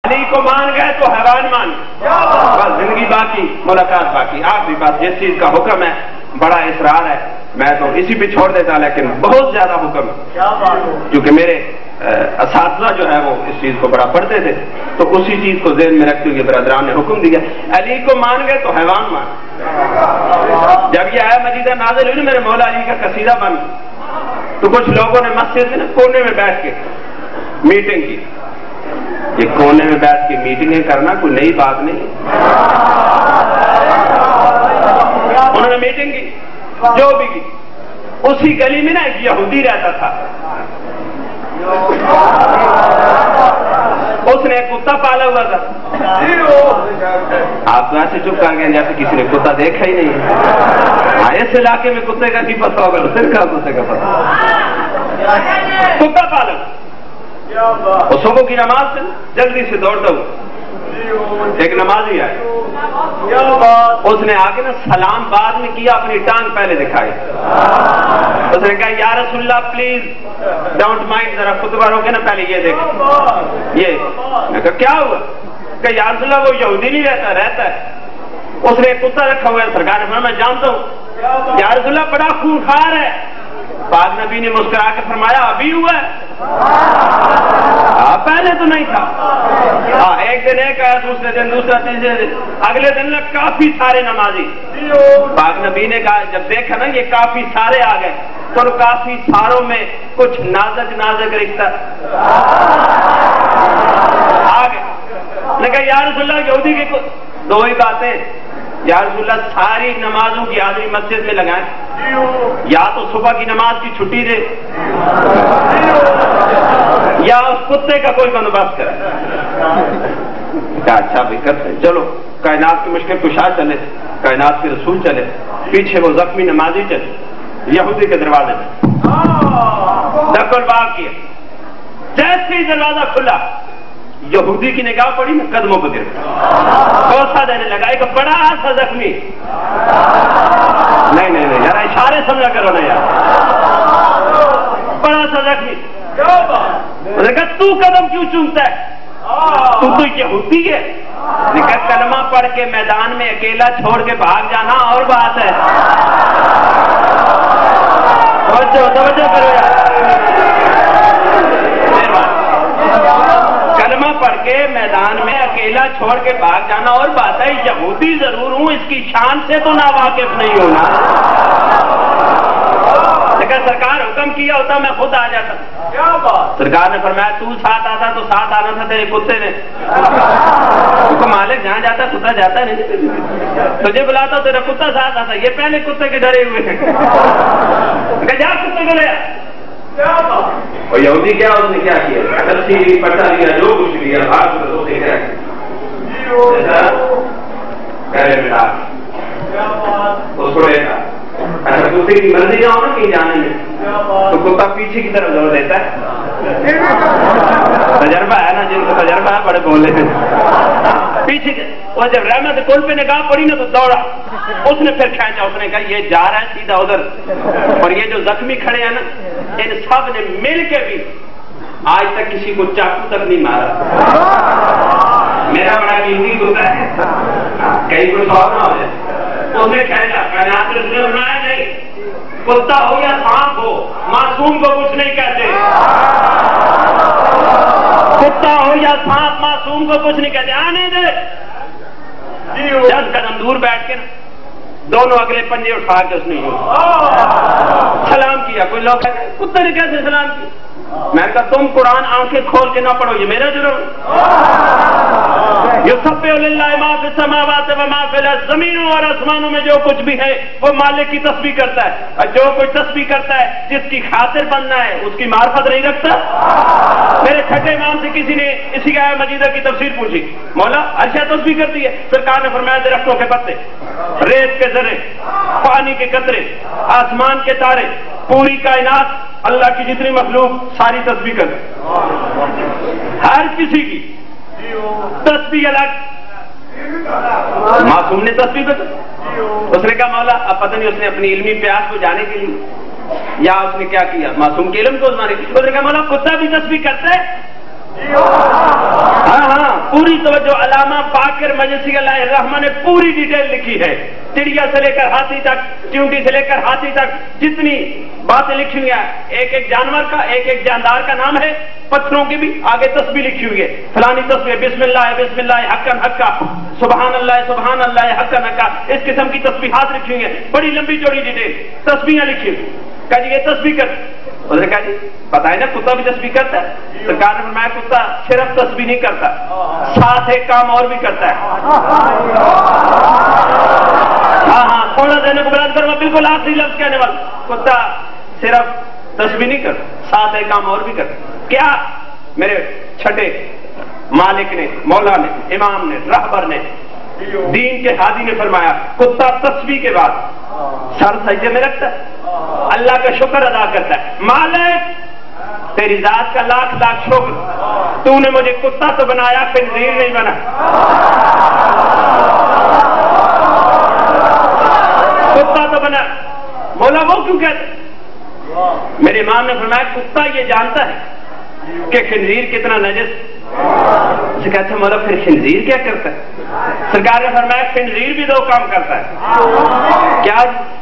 علی کو مان گئے تو حیوان مان گئے، بس زندگی باقی، ملاقات باقی۔ آخری بات، جس چیز کا حکم ہے بڑا اصرار ہے، میں تو اسی پہ چھوڑ دیتا، لیکن بہت زیادہ حکم ہے، کیونکہ میرے اساتذہ جو ہے وہ اس چیز کو بڑا پڑھتے تھے، تو اسی چیز کو ذہن میں رکھتے ہوئے برادران نے حکم دیا، علی کو مان گئے تو حیوان مان گئے۔ جب یہ آیا مجیدہ نازل ہوئی، میرے مولا علی کا قصیدہ بن، تو کچھ لوگوں نے مسجد میں کونے میں بیٹھ کے میٹنگ کی۔ یہ کونے میں بیٹھ کے میٹنگیں کرنا کوئی نئی بات نہیں، انہوں نے میٹنگ کی، جو بھی کی۔ اسی گلی میں نا ایک یہودی رہتا تھا، اس نے ایک کتا پالا ہوا تھا۔ آپ تو ایسے چپ کر گئے جیسے کسی نے کتا دیکھا ہی نہیں ہے۔ اس علاقے میں کتے کا نہیں پتہ ہوگا، پھر کا کتے کا پتہ، کتا پالا۔ وہ صبح کی نماز سے جلدی سے دوڑتا ہوں، ایک نمازی آئے، اس نے آ کے نا سلام بعد میں کیا، اپنی ٹانگ پہلے دکھائی۔ اس نے کہا یا رسول اللہ پلیز ڈونٹ مائنڈ، ذرا خطبہ روکے نا، پہلے یہ دیکھ۔ یہ میں کہا کیا ہوا؟ کہ یا رسول اللہ وہ یہودی نہیں رہتا ہے، اس نے ایک کتا رکھا ہوا ہے، سرکار نے فرمایا میں جانتا ہوں۔ یا رسول اللہ بڑا خونخوار ہے۔ پاک نبی نے مسکرا کے فرمایا ابھی ہوا ہے، پہلے تو نہیں تھا۔ ایک دن ایک آیا، دوسرے دن دوسرا، تیسرے دن، اگلے دن کافی سارے نمازی۔ پاک نبی نے کہا جب دیکھا نا یہ کافی سارے آ گئے، تو کافی ساروں میں کچھ نازک نازک رشتہ آ گئے۔ نے کہا یا رسول اللہ یہودی کی دو ہی باتیں، یا رسول اللہ ساری نمازوں کی حاضری مسجد میں لگائیں، یا تو صبح کی نماز کی چھٹی دے، یا اس کتے کا کوئی بندوبست کرے۔ کہا اچھا بھی کرتے، چلو کائنات کی مشکل کشا چلے، کائنات کے رسول چلے، پیچھے وہ زخمی نمازی چلے، یہودی کے دروازے میں ڈک الباب کیا۔ جیسے ہی دروازہ کھلا، یہودی کی نگاہ پڑی نا، قدموں پہ گر کوسا دینے لگا، ایک بڑا سا زخمی۔ نہیں یار اشارے سمجھا کرو نا یار، بڑا سا زخمی۔ انہوں نے کہا تو قدم کیوں چومتا ہے، تو یہودی ہے۔ نے کہا کلمہ پڑھ کے میدان میں اکیلا چھوڑ کے بھاگ جانا اور بات ہے۔ توجہ کرو یار، کلمہ پڑھ کے میدان میں اکیلا چھوڑ کے بھاگ جانا اور بات ہے، یہودی ضرور ہوں، اس کی شان سے تو ناواقف نہیں ہونا۔ لیکن سرکار حکم کیا ہوتا میں خود آ جاتا۔ سرکار نے فرمایا تو ساتھ آتا تو ساتھ آنا تھا تیرے کتے نے۔ تو مالک جہاں جاتا کتا جاتا نہیں، تجھے بلاتا تیرا کتا ساتھ آتا، یہ پہلے کتے کے ڈرے ہوئے ہیں۔ جا کتے کو لیا۔ اور یہودی کیا اس نے کیا کیا، رسی لی، پٹا لیا، جو کچھ لیا، بھاگ اسے کیا اس کو لیتا۔ اچھا کتے کی مرضی نہ ہو نا کہیں جانے میں، تو کتا پیچھے کی طرف دوڑ دیتا ہے۔ تجربہ ہے نا، جن کو تجربہ ہے بڑے بولے ہیں، پیچھے وہ جب رحمت کل پہ نگاہ پڑی نا تو دوڑا، اس نے پھر کھینچا، اس نے کہا یہ جا رہا ہے سیدھا ادھر، اور یہ جو زخمی کھڑے ہیں نا ان سب نے مل کے بھی آج تک کسی کو چاقو تک نہیں مارا۔ میرا بڑا قیمتی کتا ہے، کہیں کوئی سوال نہ ہو جائے۔ اس نے کھینچا، کائنات نے فرمایا نہیں، کتا ہو یا سانپ ہو معصوم کو کچھ نہیں کہتے، کتا ہو یا سانپ معصوم کو کچھ نہیں کہتے، آنے دے۔ 10 قدم دور بیٹھ کے دونوں اگلے پنجے اٹھا کے اس نے سلام کیا۔ کوئی لوگ کتے نے کیسے سلام کیا؟ میں نے کہا تم قرآن آنکھیں کھول کے نہ پڑھو، یہ میرا جرم۔ یسبح للہ ما فی السماوات و ما فی الارض، زمینوں اور آسمانوں میں جو کچھ بھی ہے وہ مالک کی تسبیح کرتا ہے، اور جو کوئی تسبیح کرتا ہے جس کی خاطر بننا ہے اس کی معرفت نہیں رکھتا۔ میرے چھٹے امام سے کسی نے اسی آیہ مجیدہ کی تفسیر پوچھی، مولا اشیاء تسبیح کرتی ہے؟ سرکار نے فرمایا درختوں کے پتے، ریت کے ذرے، پانی کے قطرے، آسمان کے تارے، پوری کائنات، اللہ کی جتنی مخلوق ساری تسبیح کرتی، ہر کسی کی تسبیح الگ۔ معصوم نے تسبیح کر، اس نے کہا مولا اب پتہ نہیں اس نے اپنی علمی پیاس کو جانے کے لیے یا اس نے کیا کیا، معصوم کے علم کو اس نے کہا مولا کتا بھی تسبیح کرتا ہے؟ ہاں ہاں پوری توجہ، علامہ باقر مجلسی اللہ الرحمہ نے پوری ڈیٹیل لکھی ہے، چڑیا سے لے کر ہاتھی تک، چیونٹی سے لے کر ہاتھی تک جتنی باتیں لکھی ہوئی ہیں، ایک ایک جانور کا، ایک ایک جاندار کا نام ہے، پتھروں کی بھی آگے تسبیح لکھی ہوئی ہے، فلانی تسبیح بسم اللہ حقا حقا، سبحان اللہ حقا حقا، اس قسم کی تسبیحات لکھی ہوئی ہیں، بڑی لمبی چوڑی ڈیٹیل تسبیحیں لکھی ہوئی۔ کہا جی یہ تسبیح کر، اس نے کہا جی پتہ ہے نا کتا بھی تسبیح کرتا ہے؟ سرکار نے فرمایا کتا صرف تسبیح نہیں کرتا، ساتھ ایک کام اور بھی کرتا ہے۔ ہاں ہاں تھوڑا دینے کو براد کروا، بالکل آخری لفظ کہنے والا، کتا صرف تسبیح نہیں کرتا، ساتھ ایک کام اور بھی کرتا۔ کیا؟ میرے چھٹے مالک نے، مولا نے، امام نے، رہبر نے، دین کے ہادی نے فرمایا کتا تسبیح کے بعد سر سجدے میں رکھتا ہے، اللہ کا شکر ادا کرتا ہے، مالک تیری ذات کا لاکھ لاکھ شکر، تو نے مجھے کتا تو بنایا، خنزیر نہیں بنا۔ کتا تو بنا، بولا وہ کیوں کہتے؟ میرے امام نے فرمایا کتا یہ جانتا ہے کہ خنزیر کتنا نجس، اسے کہتے ہیں مولا پھر خنزیر کیا کرتا ہے؟ سرکار نے فرمایا خنزیر بھی دو کام کرتا ہے۔ کیا؟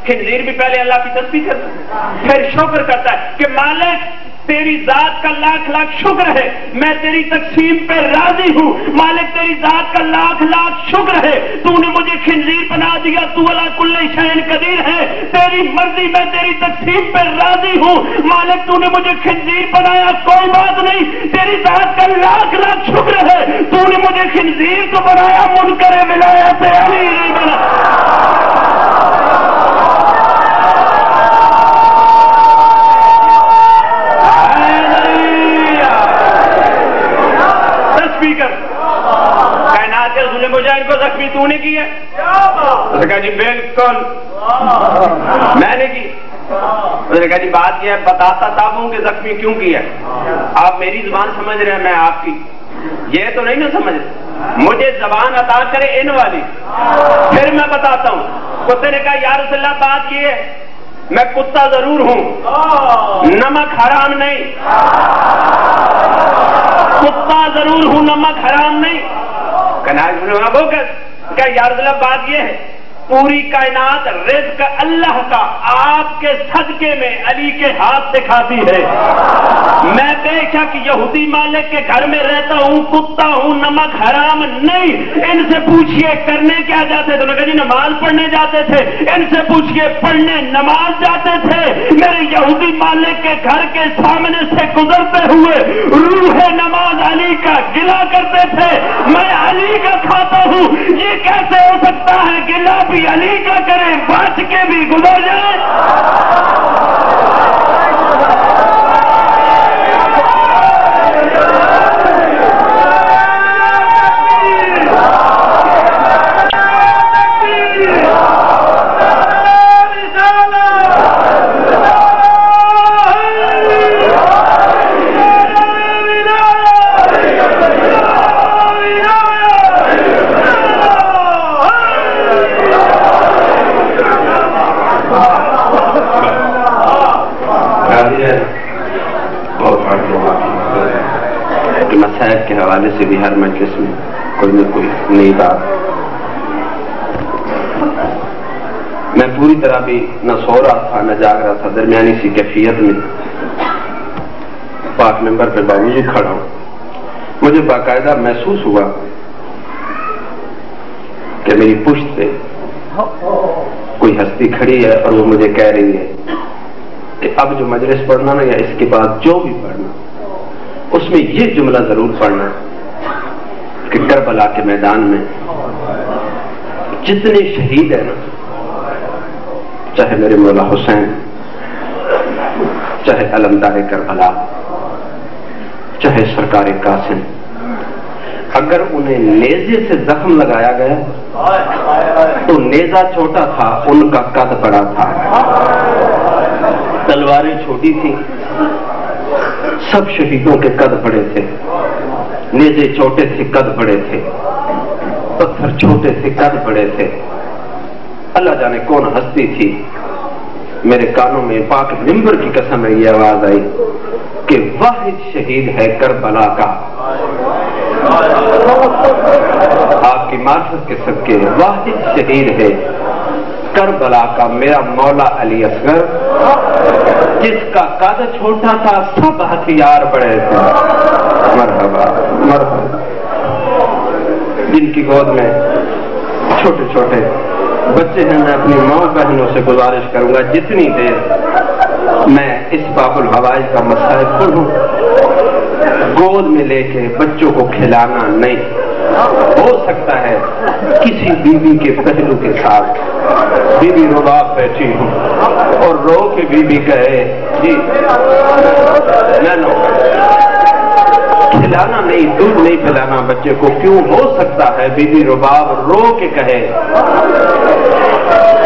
خنزیر بھی پہلے اللہ کی تسبیح کرتا ہے، پھر شکر کرتا ہے کہ مالک تیری ذات کا لاکھ لاکھ شکر ہے، میں تیری تقسیم پہ راضی ہوں، مالک تیری ذات کا لاکھ لاکھ شکر ہے، تو نے مجھے خنزیر بنا دیا، تو علی کل شیء قدیر ہے، تیری مرضی میں تیری تقسیم پہ راضی ہوں، مالک تو نے مجھے خنزیر بنایا، کوئی بات نہیں، تیری ذات کا لاکھ لاکھ شکر ہے، تو نے مجھے خنزیر تو بنایا، منکر ولایت علی نہیں بنا۔ کائنات کے رسول مجاہد کو زخمی تو نے کی ہے؟ اس نے کہا جی بالکل میں نے کی۔ اس نے کہا جی بات یہ ہے بتاتا تب ہوں کہ زخمی کیوں کیا ہے، آپ میری زبان سمجھ رہے ہیں، میں آپ کی یہ تو نہیں نا سمجھ رہے، مجھے زبان عطا کرے ان والی پھر میں بتاتا ہوں۔ کتے نے کہا یا رسول اللہ بات یہ ہے میں کتا ضرور ہوں، نمک حرام نہیں، کتا ضرور ہوں، نمک حرام نہیں۔ کیا یا رسول اللہ بات یہ ہے پوری کائنات رزق اللہ کا آپ کے صدقے میں علی کے ہاتھ سے کھاتی ہے، میں بے شک یہودی مالک کے گھر میں رہتا ہوں، کتا ہوں، نمک حرام نہیں، ان سے پوچھئے کرنے کیا جاتے تھے؟ جی نماز پڑھنے جاتے تھے، ان سے پوچھئے پڑھنے نماز جاتے تھے، میرے یہودی مالک کے گھر کے سامنے سے گزرتے ہوئے روح نماز علی کا گلا کرتے تھے، میں علی کا کھاتا ہوں، یہ کیسے ہو سکتا ہے گلا بھی علی کا کرے بچ کے بھی گزر جائے؟ مسائل کے حوالے سے بھی ہر مجلس میں کوئی نہ کوئی نئی بات، میں پوری طرح بھی نہ سو رہا تھا نہ جاگ رہا تھا، درمیانی سی کیفیت میں پاک ممبر پہ باوجود کھڑا ہوں، مجھے باقاعدہ محسوس ہوا کہ میری پشت پہ کوئی ہستی کھڑی ہے اور وہ مجھے کہہ رہی ہے کہ اب جو مجلس پڑھنا نا یا اس کے بعد جو بھی پڑھنا اس میں یہ جملہ ضرور پڑھنا کہ کربلا کے میدان میں جتنے شہید ہیں نا، چاہے میرے مولا حسین، چاہے علمدار کربلا، چاہے سرکار قاسم، اگر انہیں نیزے سے زخم لگایا گیا تو نیزہ چھوٹا تھا، ان کا قد بڑا تھا، تلواریں چھوٹی تھیں، سب شہیدوں کے قد بڑے تھے، نیزے چھوٹے تھے قد بڑے تھے، پتھر چھوٹے تھے قد بڑے تھے، اللہ جانے کون ہستی تھی۔ میرے کانوں میں پاک ممبر کی قسم ہے یہ آواز آئی کہ واحد شہید ہے کربلا کا، آپ کی معرفت کے صدقے واحد شہید ہے کربلا کا میرا مولا علی اصغر، جس کا قد چھوٹا تھا سب ہتھیار بڑے تھے۔ مرحبا مرحبا۔ جن کی گود میں چھوٹے چھوٹے بچے ہیں، میں اپنی ماں بہنوں سے گزارش کروں گا جتنی دیر میں اس باب الحوائج کا مصائب پڑھوں، گود میں لے کے بچوں کو کھلانا نہیں۔ ہو سکتا ہے کسی بیوی کے پہلو کے ساتھ بی بی رباب بیٹھی ہوں اور رو کے بی بی کہے جی نانو کھلانا نہیں، دودھ نہیں پلانا بچے کو، کیوں ہو سکتا ہے بی بی رباب رو کے کہے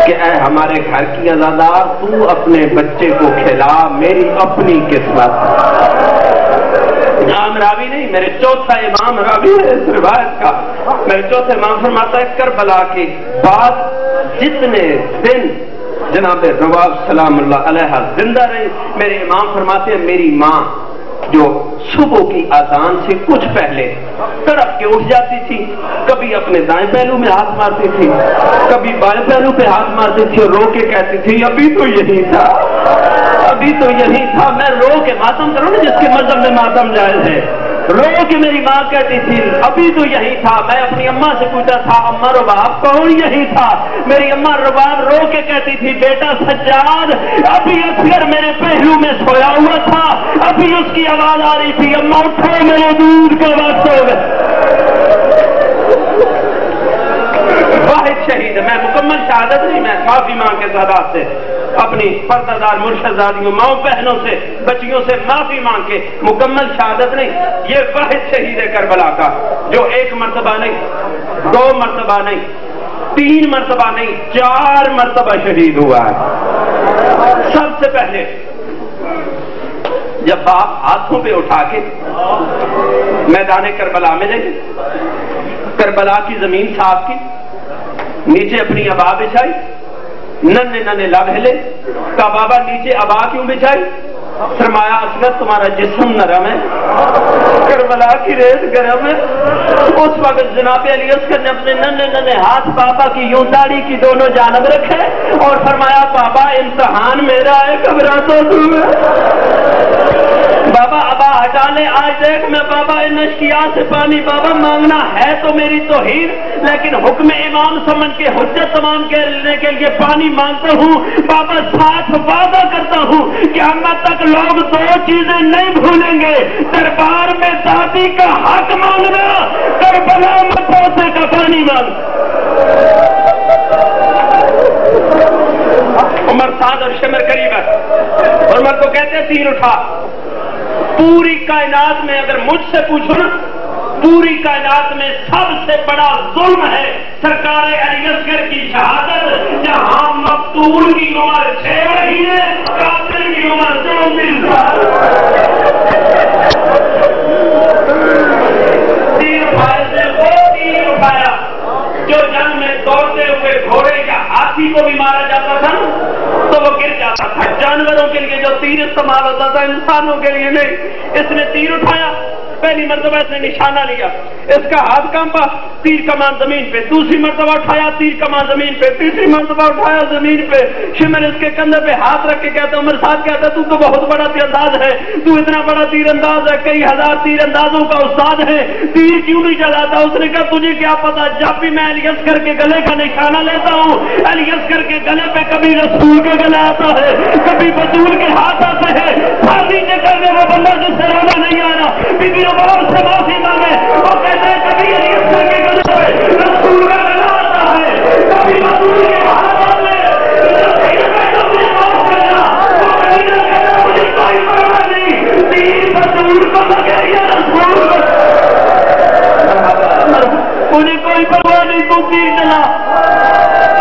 کہ اے ہمارے گھر کی ازادار تو اپنے بچے کو کھلا، میری اپنی قسمت۔ امام راوی نہیں، میرے چوتھا امام راوی ہے اس روایت کا، میرے چوتھے امام فرماتا ہے کربلا کے بعد جتنے دن جناب رباب سلام اللہ علیہ زندہ رہی، میرے امام فرماتے ہیں میری ماں جو صبح کی اذان سے کچھ پہلے تڑپ کے اٹھ جاتی تھی، کبھی اپنے دائیں پہلو میں ہاتھ مارتی تھی، کبھی بائیں پہلو پہ ہاتھ مارتی تھی اور رو کے کہتی تھی ابھی تو یہی تھا، ابھی تو یہی تھا۔ میں رو کے ماتم کروں نا، جس کے مذہب میں ماتم جائز ہے، رو کے میری ماں کہتی تھی ابھی تو یہی تھا۔ میں اپنی اماں سے پوچھا تھا اماں رباب کون؟ یہی تھا۔ میری اماں رباب رو کے کہتی تھی بیٹا سجاد ابھی اصغر میرے پہلو میں سویا ہوا تھا، ابھی اس کی آواز آ رہی تھی اماں اٹھو میرے دودھ کا وقت ہو گیا۔ واحد شہید، میں مکمل شہادت نہیں، میں معافی مانگ کے سادات سے اپنی پردہ مرشدزادیوں ماؤں بہنوں سے بچیوں سے معافی مانگ کے مکمل شہادت نہیں، یہ واحد شہید ہے کربلا کا جو ایک مرتبہ نہیں، دو مرتبہ نہیں، تین مرتبہ نہیں، 4 مرتبہ شہید ہوا ہے۔ سب سے پہلے جب باپ ہاتھوں پہ اٹھا کے میدان کربلا میں لے کربلا کی زمین صاف کی، نیچے اپنی ابا بچھائی، ننے ننے لب ہلے، کہا بابا نیچے ابا کیوں بچھائی؟ فرمایا اصغر تمہارا جسم نرم ہے، کربلا کی ریت گرم ہے۔ اس وقت جناب علی اصغر نے اپنے ننے ننے ہاتھ پاپا کی یوں داڑھی کی دونوں جانب رکھے اور فرمایا پاپا امتحان میرا ہے، گھبراتا تو بابا ابا ہٹا لے، آج دیکھ میں بابا ان اشکیات سے پانی بابا مانگنا ہے تو میری توہین، لیکن حکم امام سمجھ کے حجت تمام کرنے کے لیے پانی مانگتا ہوں بابا، ساتھ وعدہ کرتا ہوں قیامت تک لوگ 2 چیزیں نہیں بھولیں گے، دربار میں دادی کا حق مانگنا، کربلا میں پوتے کا پانی مانگنا۔ عمر سعد اور شمر قریب ہے، عمر کو کہتے ہیں تیر اٹھا۔ پوری کائنات میں اگر مجھ سے پوچھو نا، پوری کائنات میں سب سے بڑا ظلم ہے سرکار علی اصغر کی شہادت، جہاں مقتول کی عمر 6 مہینے، قاتل کی عمر 34 سال۔ تیر اٹھائے سے وہ تیر اٹھایا جو جنگ میں دوڑتے ہوئے گھوڑے یا ہاتھی کو بھی مارا جاتا تھا تو وہ گر جاتا تھا، جانوروں کے لیے جو تیر استعمال ہوتا تھا انسانوں کے لیے نہیں۔ اس نے تیر اٹھایا، پہلی مرتبہ اس نے نشانہ لیا، اس کا ہاتھ کانپا، تیر کمان زمین پہ، دوسری مرتبہ اٹھایا تیر کمان زمین پہ، تیسری مرتبہ اٹھایا زمین پہ۔ شمر اس کے کندھے پہ ہاتھ رکھ کے کہتا عمر صاحب کہتا تو بہت بڑا تیر انداز ہے، تو اتنا بڑا تیر انداز ہے، کئی ہزار تیر اندازوں کا استاد ہے، تیر کیوں نہیں چلاتا؟ اس نے کہا تجھے کیا پتا، جب بھی میں علی اصغر کے گلے کا نشانہ لیتا ہوں، علی اصغر کے گلے پہ کبھی رسول کا گلا آتا ہے، کبھی بطول کے ہاتھ آتے ہیں، نیچے کرنے وہ بندہ جس سے رونا نہیں آ رہا، بی بی رباب سے معافی مانگے، وہ کہتے ہیں کبھی علی اصغر کے گلے پہ رسول کا گلا آتا ہے، کبھی بطول کے ہاتھ آتے ہیں، مجھے معاف کرنا، وہ کبھی نہ کہتا مجھے کوئی پرواہ نہیں، تیر بطول کو لگے یا رسول مجھے کوئی پرواہ نہیں، تو تیر چلا۔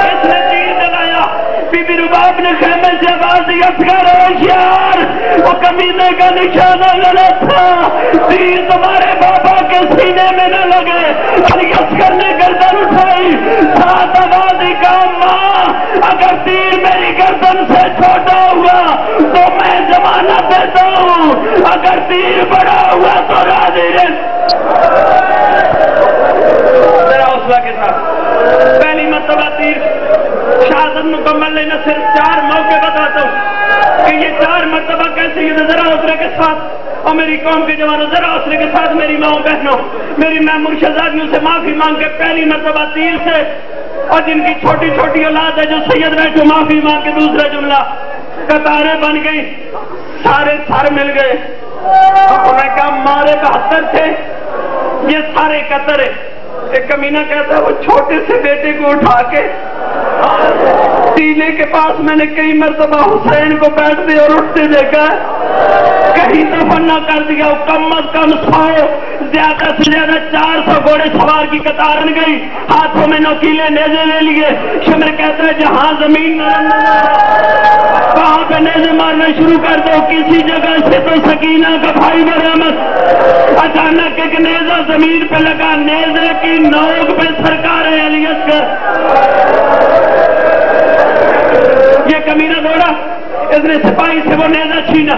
اس نے تیر چلایا، بی بی رباب نے خیمے سے آواز دی اصغر ہوشیار، وہ کمینے کا نشانہ غلط تھا، تیر تمہارے بابا کے سینے میں نہ لگے۔ علی اصغر نے گردن اٹھائی، ساتھ آواز دی کہا ماں اگر تیر میری گردن سے چھوٹا ہوا تو میں ضمانت دیتا ہوں، اگر تیر بڑا ہوا تو راضی رہ۔ تیر شہادت مکمل لینا صرف 4 موقع بتاتا ہوں کہ یہ 4 مرتبہ کیسے یہ ذرا حوصلے کے ساتھ اور میری قوم کے جوانوں ذرا حوصلے کے ساتھ میری ماں بہنوں میری محمود شہزادیوں سے معافی مانگ کے پہلی مرتبہ تیر سے اور جن کی چھوٹی چھوٹی اولاد ہے جو سید بیٹھے معافی مانگ کے دوسرا جملہ قطاریں بن گئی سارے سر مل گئے انہوں نے کہا مارے 72 تھے یہ سارے قطر ہے ایک کمینہ کہتا ہے وہ چھوٹے سے بیٹے کو اٹھا کے ٹیلے کے پاس میں نے کئی مرتبہ حسین کو بیٹھتے اور اٹھتے دیکھا کہیں دفع نہ کر دیا کم از کم 100 زیادہ سے زیادہ 400 گھوڑے سوار کی قطار بن گئی ہاتھوں میں نوکیلے نیزے لے لیے شمر کہتا ہے جہاں زمین نرم وہاں پہ نیزے مارنا شروع کر دو کسی جگہ سے تو سکینہ کا بھائی برآمد اچانک ایک نیزہ زمین پہ لگا نیزے کی نوک پہ سرکار علی اصغر یہ کمینہ دوڑا اس نے سپاہی سے وہ نیزہ چھینا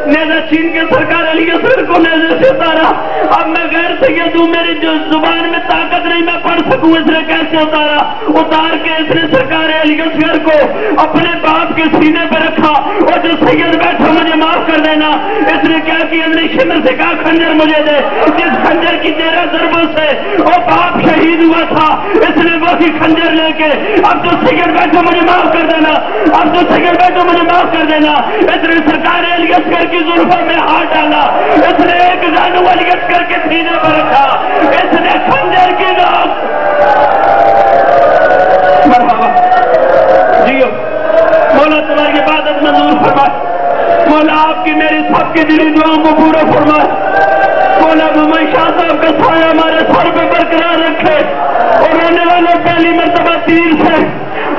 نیزہ چھین کے سرکار علی اصغر کو نیزے سے اتارا اب میں غیر سید ہوں میری جو زبان میں طاقت نہیں میں پڑھ سکوں اس نے کیسے اتارا اتار کے اس نے سرکار علی اصغر کو اپنے باپ کے سینے پہ رکھا اور جو سید بیٹھا مجھے معاف کر دینا اس نے کیا کیا نے شمر سے کہا خنجر مجھے دے جس خنجر کی 13 ضربوں سے وہ باپ شہید ہوا تھا اس نے وہی خنجر لے کے اب جو سید بیٹھا مجھے معاف کر دینا اب جو سید بیٹھا مجھے معاف کر دینا اس نے سرکار علی اصغر کی زلفوں میں ہاتھ ڈالا اس نے ایک زانو علی اصغر کے سینے پر رکھا اس نے خنجر کی نوک مرحبا جیو مولا تمہاری عبادت منظور فرمائے مولا آپ کی میری سب کی دلی دعاؤں کو پورا فرمائے مولا ممن شاہ صاحب کا سایہ ہمارے سر پہ برقرار رکھے اور رونے والے پہلی مرتبہ تیر سے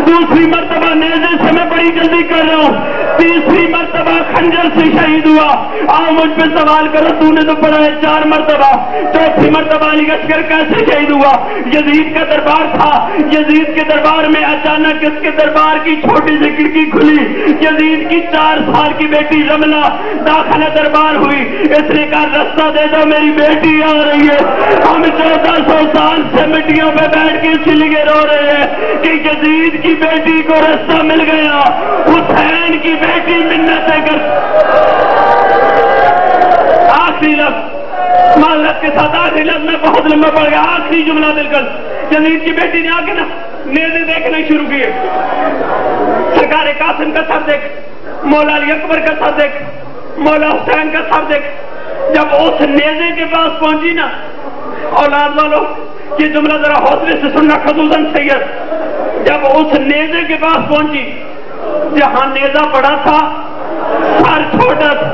دوسری مرتبہ نیزے سے میں بڑی جلدی کر رہا ہوں تیسری مرتبہ خنجر سے شہید ہوا آؤ مجھ پہ سوال کرو تو نے تو پڑھا ہے 4 مرتبہ چوتھی مرتبہ علی اصغر کیسے شہید ہوا یزید کا دربار تھا یزید کے دربار میں اچانک اس کے دربار کی چھوٹی سی کھڑکی کھلی یزید کی 4 سال کی بیٹی رملہ داخل دربار ہوئی اس نے کہا رستہ دے دو میری بیٹی آ رہی ہے ہم 1400 سال سے مٹیوں پہ بیٹھ کے اسی لیے رو رہے ہیں کہ یزید کی بیٹی کو رستہ مل گیا حسین کی بیٹی منتیں کر آخری لفظ معذرت کے ساتھ آخری لفظ میں بہت لمبا پڑ گیا آخری جملہ دل کر یزید کی بیٹی نے آ کے نا نیزے دیکھنے شروع کیے سرکار قاسم کا سر دیکھ مولا علی اکبر کا سر دیکھ مولا حسین کا سر دیکھ جب اس نیزے کے پاس پہنچی نا اولاد والوں یہ جملہ ذرا حوصلے سے سننا خصوصاً سید جب اس نیزے کے پاس پہنچی جہاں نیزہ پڑا تھا سر چھوٹا تھا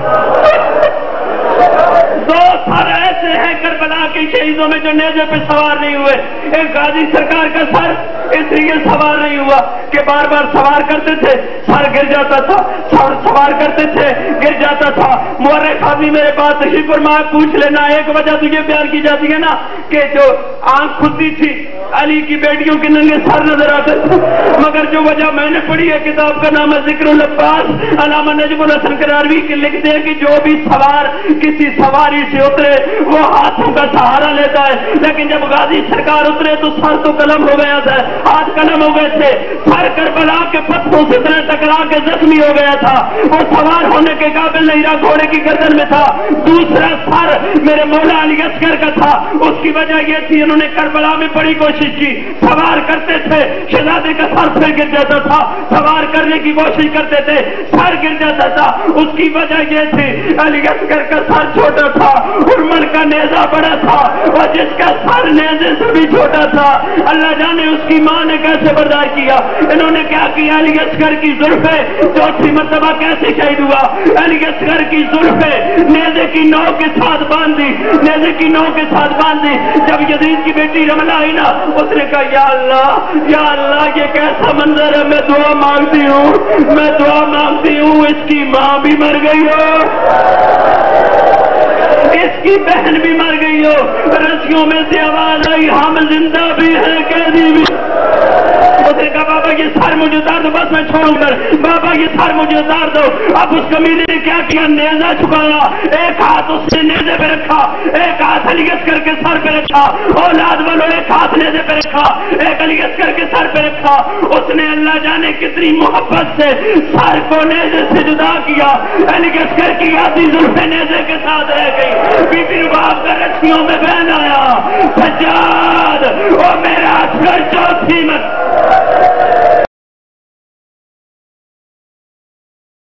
2 سر ایسے ہیں کربلا کے شہیدوں میں جو نیزے پہ سوار نہیں ہوئے ایک غازی سرکار کا سر اس لیے سوار نہیں ہوا کہ بار بار سوار کرتے تھے سر گر جاتا تھا سر سوار کرتے تھے گر جاتا تھا مورخ آدمی میرے پاس تشریف فرما پوچھ لینا ایک وجہ تو یہ بیان کی جاتی ہے نا کہ جو آنکھ کھلتی تھی علی کی بیٹیوں کے ننگے سر نظر آتے تھے مگر جو وجہ میں نے پڑھی ہے کتاب کا نام ہے ذکر العباس علامہ نجم الحسن قراروی کے لکھتے ہیں کہ جو بھی سوار کسی سواری سے اترے وہ ہاتھوں کا سہارا لیتا ہے لیکن جب غازی سرکار اترے تو سر تو قلم ہو گیا تھا ہاتھ قلم ہو گئے تھے سر کربلا کے پتھروں سے اتنے ٹکرا کے زخمی ہو گیا تھا وہ سوار ہونے کے قابل نہیں رہا گھوڑے کی گردن میں تھا دوسرا سر میرے مولا علی اصغر کا تھا اس کی وجہ یہ تھی انہوں نے کربلا میں بڑی کوشش کی سوار کرتے تھے شہزادے کا سر پھر گر جاتا تھا سوار کرنے کی کوشش کرتے تھے سر گر جاتا تھا اس کی وجہ یہ تھی علی اصغر کا سر چھوٹا تھا حرمن کا نیزہ بڑا تھا اور جس کا سر نیزے سے بھی چھوٹا تھا اللہ جانے اس کی ماں نے کیسے برداشت کیا انہوں نے کیا کیا علی اصغر کی زلفیں چوتھی مرتبہ کیسے شہید ہوا علی اصغر کی زلفیں نیزے کی نو کے ساتھ باندھی نیزے کی نو کے ساتھ باندھی جب یزید کی بیٹی رملہ آئی نا اس نے کہا یا اللہ یہ کیسا منظر ہے میں دعا مانگتی ہوں اس کی ماں بھی مر گئی ہو اس کی بہن بھی مر گئی ہو رسیوں میں سے آواز آئی ہم زندہ بھی ہیں قیدی بھی اس نے کہا بابا یہ سر مجھے اتار دو، بس میں چھوڑوں گا، بابا یہ سر مجھے اتار دو۔ اب اس کمینے نے کیا کیا، نیزہ چھکایا، ایک ہاتھ اس نے نیزے پہ رکھا، ایک ہاتھ الیس کر کے سر پہ رکھا، اولاد والو ایک ہاتھ نیزے پہ رکھا، ایک الیس کر کے سر پہ رکھا۔ اس نے اللہ جانے کتنی محبت سے سر کو نیزے سے جدا کیا، الیس کر کے آدھی زلفیں نیزے کے ساتھ رہ گئی۔ بی بی رباب کا رسیوں میں بہن آیا، سجاد او میرا